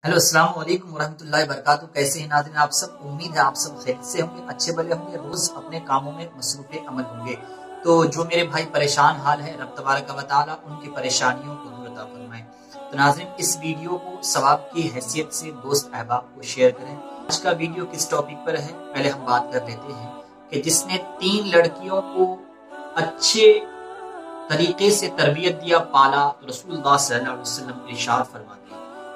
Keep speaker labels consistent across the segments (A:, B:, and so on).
A: Hello अस्सलाम वालेकुम रहमतुल्लाहि वबरकातुहू। कैसे हैं नाज़रीन आप सब। उम्मीद है आप सब खैरियत से होंगे, अच्छे भले होंगे, रोज अपने कामों में मसरूफ़ अमल होंगे। तो जो मेरे भाई परेशान हाल है, रब तबारक व तआला उनकी परेशानियों को दूर अता फरमाए। तो नाज़रीन इस वीडियो को सवाब की हैसियत से दोस्त अहबाब को शेयर करें। आज का वीडियो किस टॉपिक पर है, पहले हम बात कर लेते हैं कि जिसने 3 लड़कियों को अच्छे तरीके से तरबियत दिया, पाला, तो रसूलुल्लाह सल्लल्लाहु अलैहि वसल्लम इरशाद फरमाते हैं,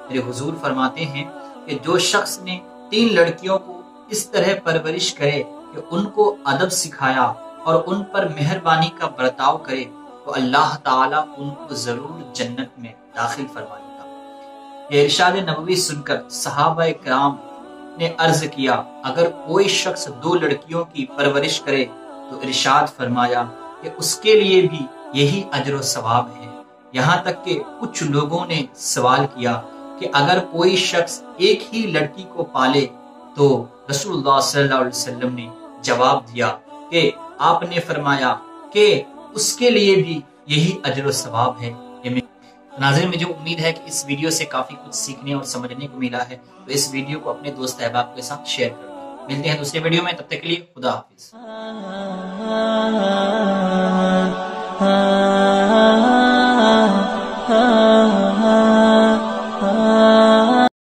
A: मेरे हुजूर फरमाते हैं कि जो शख्स ने 3 लड़कियों को इस तरह परवरिश करे कि उनको अदब सिखाया और उन पर मेहरबानी का बर्ताव करे तो अल्लाह ताला उनको जरूर जन्नत में दाखिल फरमाएगा। ये इरशाद नबवी सुनकर सहाबा किराम ने अर्ज किया, अगर कोई शख्स 2 लड़कियों की परवरिश करे तो इरशाद फरमाया कि उसके लिए भी यही अजर व सवाब है। यहाँ तक कि कुछ लोगों ने सवाल किया कि अगर कोई शख्स एक ही लड़की को पाले, तो रसूलुल्लाह सल्लल्लाहु अलैहि वसल्लम ने जवाब दिया कि आपने फरमाया कि उसके लिए भी यही अजर व सवाब है। नाज़रीन मुझे उम्मीद है कि इस वीडियो से काफी कुछ सीखने और समझने को मिला है, तो इस वीडियो को अपने दोस्त अहबाब के साथ शेयर करें। मिलते हैं दूसरे वीडियो में, तब तक के लिए खुदा हाफिज।